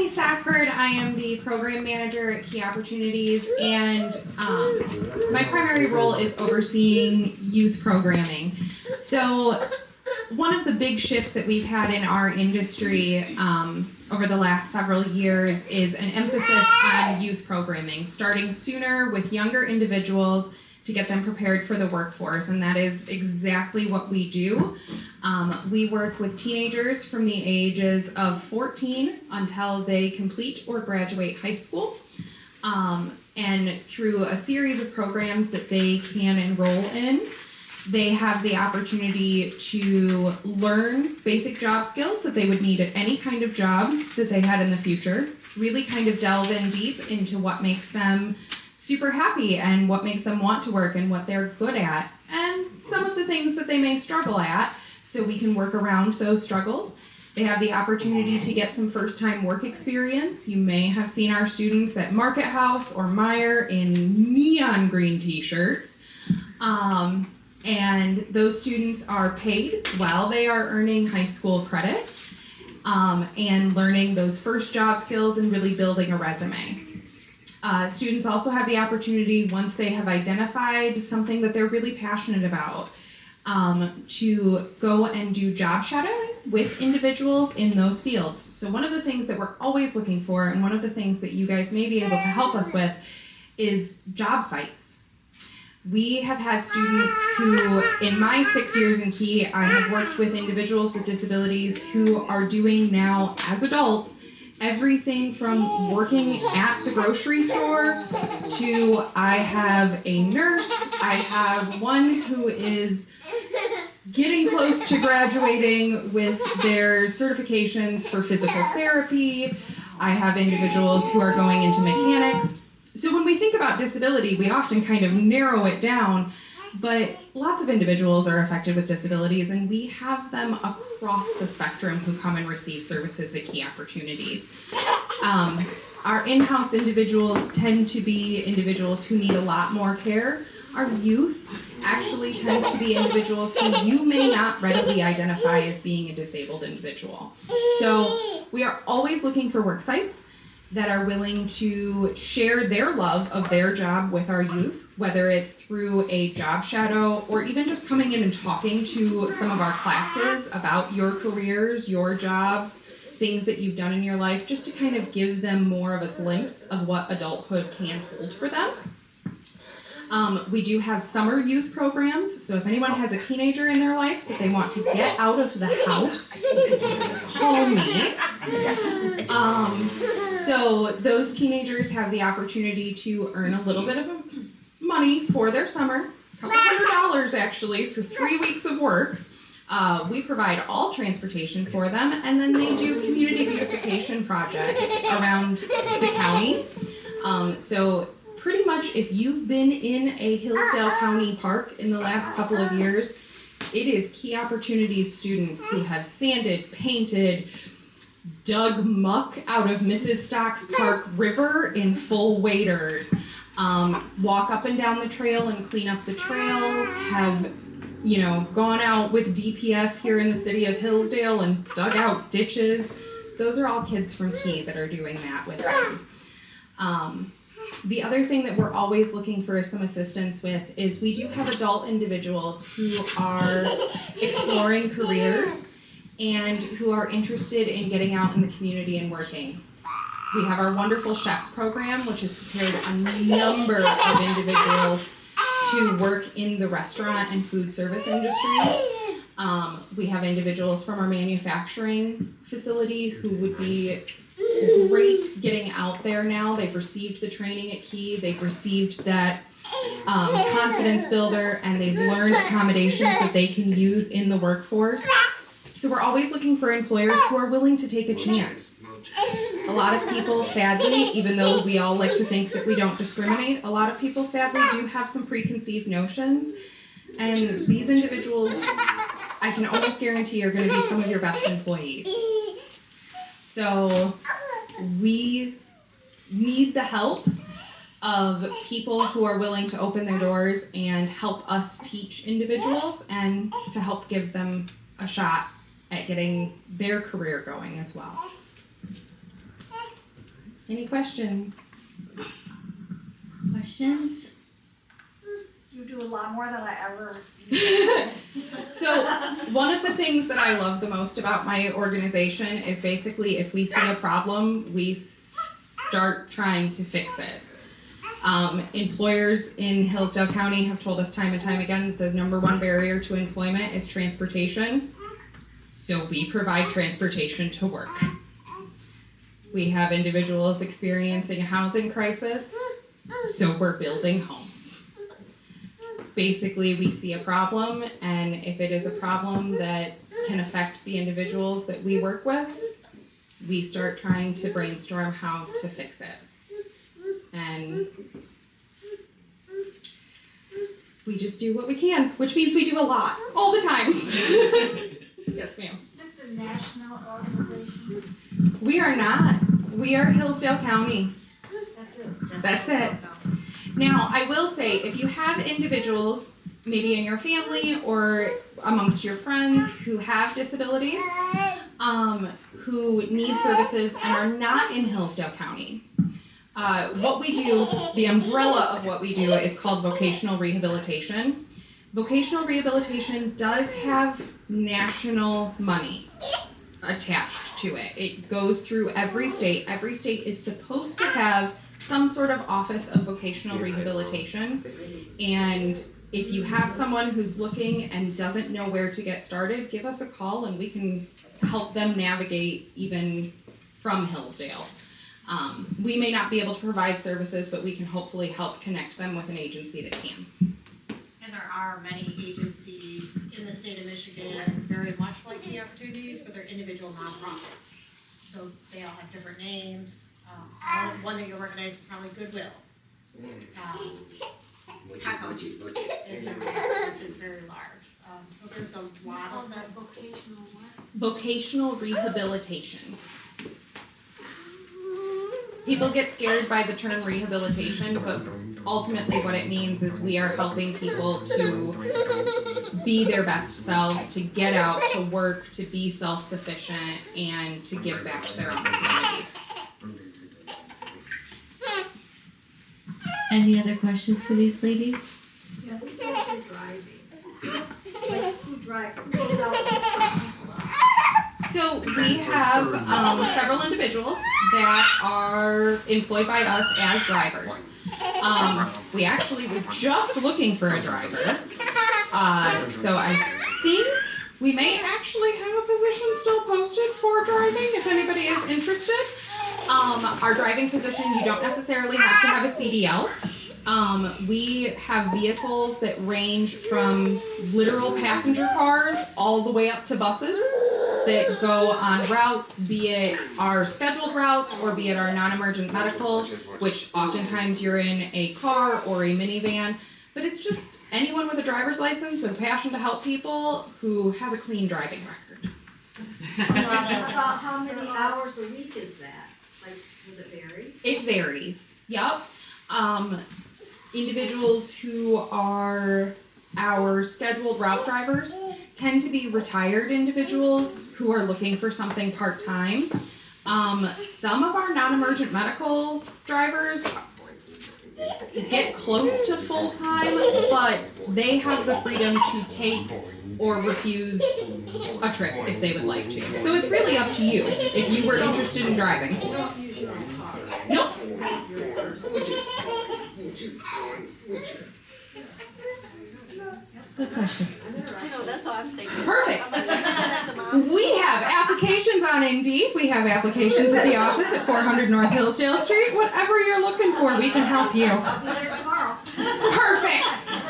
Stephanie Stockford. I am the program manager at Key Opportunities, and my primary role is overseeing youth programming. So one of the big shifts that we've had in our industry over the last several years is an emphasis on youth programming, starting sooner with younger individuals to get them prepared for the workforce, and that is exactly what we do. We work with teenagers from the ages of 14 until they complete or graduate high school, and through a series of programs that they can enroll in, they have the opportunity to learn basic job skills that they would need at any kind of job that they had in the future, really kind of delve in deep into what makes them super happy and what makes them want to work and what they're good at, and some of the things that they may struggle at, so we can work around those struggles. They have the opportunity to get some first-time work experience. You may have seen our students at Market House or Meijer in neon green t-shirts. And those students are paid while they are earning high school credits and learning those first job skills and really building a resume. Students also have the opportunity, once they have identified something that they're really passionate about, to go and do job shadowing with individuals in those fields. So one of the things that we're always looking for, and one of the things that you guys may be able to help us with, is job sites. We have had students who, in my 6 years in Key, I have worked with individuals with disabilities who are doing now, as adults, everything from working at the grocery store to I have a nurse, I have one who is getting close to graduating with their certifications for physical therapy, I have individuals who are going into mechanics. So when we think about disability, we often kind of narrow it down, but lots of individuals are affected with disabilities, and we have them across the spectrum who come and receive services at Key Opportunities. Our in-house individuals tend to be individuals who need a lot more care. Our youth actually tends to be individuals who you may not readily identify as being a disabled individual. So we are always looking for work sites that are willing to share their love of their job with our youth, whether it's through a job shadow or even just coming in and talking to some of our classes about your careers, your jobs, things that you've done in your life, just to kind of give them more of a glimpse of what adulthood can hold for them. We do have summer youth programs, so if anyone has a teenager in their life that they want to get out of the house, call me. So those teenagers have the opportunity to earn a little bit of money for their summer, $200 actually, for 3 weeks of work. We provide all transportation for them, and then they do community beautification projects around the county. So pretty much if you've been in a Hillsdale County park in the last couple of years, it is Key Opportunities students who have sanded, painted, dug muck out of Mrs. Stock's Park River in full waders, walk up and down the trail and clean up the trails, have gone out with DPS here in the city of Hillsdale and dug out ditches. Those are all kids from Key that are doing that with them. The other thing that we're always looking for some assistance with is we do have adult individuals who are exploring careers and who are interested in getting out in the community and working. We have our wonderful chefs program, which has prepared a number of individuals to work in the restaurant and food service industries. We have individuals from our manufacturing facility who would be great getting out there now. They've received the training at Key, they've received that confidence builder, and they've learned accommodations that they can use in the workforce. So we're always looking for employers who are willing to take a chance. A lot of people, sadly, even though we all like to think that we don't discriminate, a lot of people sadly do have some preconceived notions, and these individuals, I can almost guarantee, are going to be some of your best employees. So we need the help of people who are willing to open their doors and help us teach individuals and to help give them a shot at getting their career going as well. Any questions? Questions? You do a lot more than I ever. So one of the things that I love the most about my organization is basically if we see a problem, we start trying to fix it. Employers in Hillsdale County have told us time and time again the number one barrier to employment is transportation. So we provide transportation to work. We have individuals experiencing a housing crisis, so we're building homes. Basically, we see a problem, and if it is a problem that can affect the individuals that we work with, we start trying to brainstorm how to fix it. And we just do what we can, which means we do a lot, all the time. Yes, ma'am. Is this a national organization? We are not. We are Hillsdale County. That's it. That's it. Now, I will say, if you have individuals, maybe in your family or amongst your friends who have disabilities, who need services and are not in Hillsdale County, what we do, the umbrella of what we do is called vocational rehabilitation. Vocational rehabilitation does have national money attached to it. It goes through every state. Every state is supposed to have some sort of office of vocational rehabilitation. And if you have someone who's looking and doesn't know where to get started, give us a call and we can help them navigate even from Hillsdale. We may not be able to provide services, but we can hopefully help connect them with an agency that can. And there are many agencies in the state of Michigan very much like the opportunities, but they're individual nonprofits. So they all have different names. One that you'll recognize is probably Goodwill. Which is very large. So there's a lot of That vocational what? Vocational rehabilitation. People get scared by the term rehabilitation, but ultimately what it means is we are helping people to be their best selves, to get out, to work, to be self-sufficient, and to give back to their own communities. Any other questions for these ladies? Yeah, who does the driving? Like, who drives? Who goes out and gets some people out? So we have several individuals that are employed by us as drivers. We actually were just looking for a driver. So I think we may actually have a position still posted for driving if anybody is interested. Our driving position, you don't necessarily have to have a CDL. We have vehicles that range from literal passenger cars all the way up to buses that go on routes, be it our scheduled routes or be it our non-emergent medical, which oftentimes you're in a car or a minivan. But it's just anyone with a driver's license with a passion to help people who has a clean driving record. About how many hours a week is that? Like, does it vary? It varies. Yep. Individuals who are our scheduled route drivers tend to be retired individuals who are looking for something part-time. Some of our non-emergent medical drivers get close to full-time, but they have the freedom to take or refuse a trip if they would like to. So it's really up to you if you were interested in driving. You don't use your own car. Nope. Good question. I know, that's all I'm thinking. Perfect. As a mom. We have applications on Indeed. We have applications at the office at 400 North Hillsdale Street. Whatever you're looking for, we can help you. I'll be there tomorrow. Perfect.